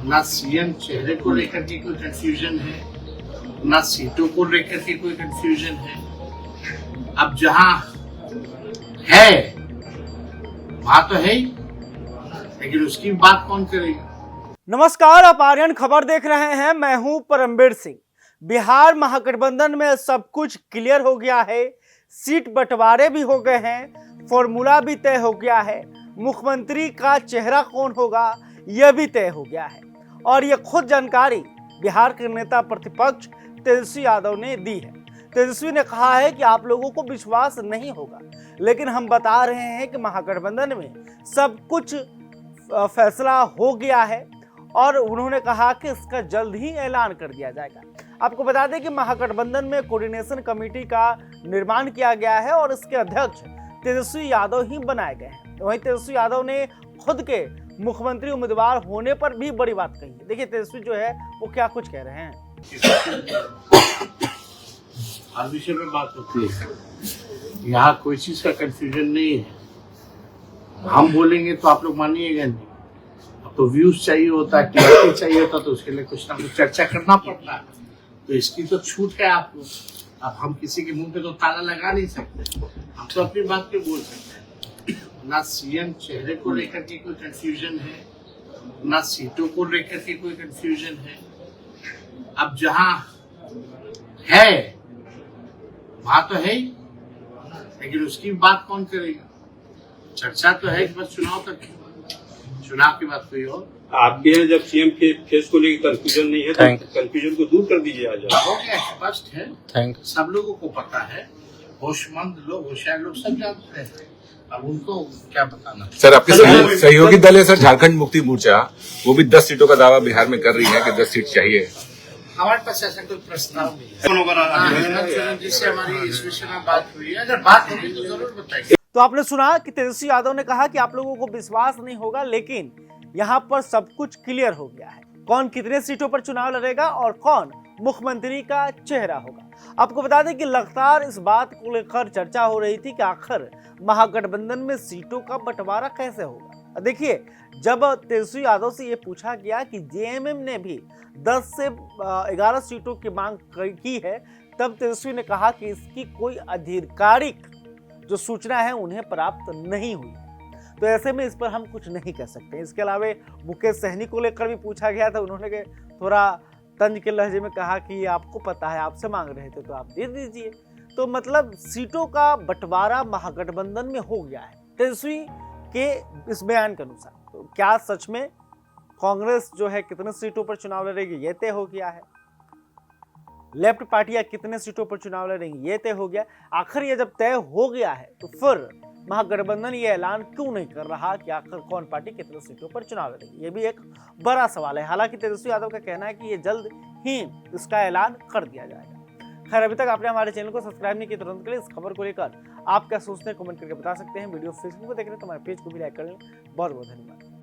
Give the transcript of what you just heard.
ना सीएम चेहरे को लेकर के कोई कंफ्यूजन है, ना सीटों को लेकर के कोई कंफ्यूजन है। अब जहां है वहां तो है ही, लेकिन उसकी बात कौन करेगा। नमस्कार, आप आर्यन खबर देख रहे हैं। मैं हूं परमबीर सिंह। बिहार महागठबंधन में सब कुछ क्लियर हो गया है। सीट बंटवारे भी हो गए हैं, फॉर्मूला भी तय हो गया है, मुख्यमंत्री का चेहरा कौन होगा यह भी तय हो गया है। और यह खुद जानकारी बिहार के नेता प्रतिपक्ष तेजस्वी यादव ने दी है। तेजस्वी ने कहा है कि आप लोगों को विश्वास नहीं होगा, लेकिन हम बता रहे हैं कि महागठबंधन में सब कुछ फैसला हो गया है और उन्होंने कहा कि इसका जल्द ही ऐलान कर दिया जाएगा। आपको बता दें कि महागठबंधन में कोऑर्डिनेशन कमेटी का निर्माण किया गया है और इसके अध्यक्ष तेजस्वी यादव ही बनाए गए हैं। वहीं तेजस्वी यादव ने खुद के मुख्यमंत्री उम्मीदवार होने पर भी बड़ी बात कही है। देखिए तेजस्वी जो है वो क्या कुछ कह रहे हैं। हर विषय में बात होती है, यहाँ कोई चीज का कंफ्यूजन नहीं है। हम बोलेंगे तो आप लोग मानिएगा नहीं। अब तो व्यूज चाहिए होता है, टीआरपी चाहिए होता, तो उसके लिए कुछ ना कुछ चर्चा करना पड़ता है। तो इसकी तो छूट है आपको। अब हम किसी के मुंह पे तो ताला लगा नहीं सकते, हम तो अपनी बात पे बोल सकते हैं। ना सीएम चेहरे को लेकर के कोई कंफ्यूजन है, ना सीटों को लेकर के कोई कंफ्यूजन है। अब जहां है वहां तो है ही, लेकिन उसकी बात कौन करेगा। चर्चा तो है कि बस चुनाव तक, चुनाव की बात कोई और। आपके यहाँ जब सीएम के फेस को लेकर कंफ्यूजन नहीं है तो कंफ्यूजन को दूर कर दीजिए आज। हो गया, स्पष्ट है, सब लोगों को पता है। होशमंद लोग, होशियार लोग सब जानते हैं। अब उनको क्या बताना। सर आपके सहयोगी दल है सर झारखंड मुक्ति मोर्चा, वो भी 10 सीटों का दावा बिहार में कर रही है कि 10 सीट चाहिए। हमारे पास ऐसा कोई प्रस्ताव नहीं है। जिससे हमारी इस विषय में बात हुई है, अगर बात होगी तो जरूर बताइए। तो आपने सुना कि तेजस्वी यादव ने कहा कि आप लोगों को विश्वास नहीं होगा, लेकिन यहाँ पर सब कुछ क्लियर हो गया है। कौन कितने सीटों पर चुनाव लड़ेगा और कौन मुख्यमंत्री का चेहरा होगा। आपको बता दें कि लगातार इस बात को लेकर चर्चा हो रही थी कि आखिर महागठबंधन में सीटों का बंटवारा कैसे होगा। देखिए, जब तेजस्वी यादव से ये पूछा गया कि जेएमएम ने भी 10 से 11 सीटों की मांग की है, तब तेजस्वी ने कहा कि इसकी कोई आधिकारिक जो सूचना है उन्हें प्राप्त नहीं हुई, तो ऐसे में इस पर हम कुछ नहीं कह सकते। इसके अलावा मुकेश सहनी को लेकर भी पूछा गया था, उन्होंने थोड़ा तंज के लहजे में कहा कि आपको पता है, आपसे मांग रहे थे तो आप दे दीजिए। तो मतलब सीटों का बंटवारा महागठबंधन में हो गया है तेजस्वी के इस बयान के अनुसार। तो क्या सच में कांग्रेस जो है कितने सीटों पर चुनाव लड़ेगी ये तय हो गया है, लेफ्ट पार्टियां कितने सीटों पर चुनाव लड़ेंगी ये तय हो गया। आखिर ये जब तय हो गया है तो फिर महागठबंधन ये ऐलान क्यों नहीं कर रहा कि आखिर कौन पार्टी कितने सीटों पर चुनाव लड़ेगी, ये भी एक बड़ा सवाल है। हालांकि तेजस्वी यादव का कहना है कि ये जल्द ही इसका ऐलान कर दिया जाएगा। खैर, अभी तक आपने हमारे चैनल को सब्सक्राइब नहीं किया, तुरंत के लिए इस खबर को लेकर आप क्या सोचते हैं कमेंट करके बता सकते हैं। वीडियो फेसबुक पर देख रहे हैं तो हमारे पेज को भी लाइक कर लें। बहुत बहुत धन्यवाद।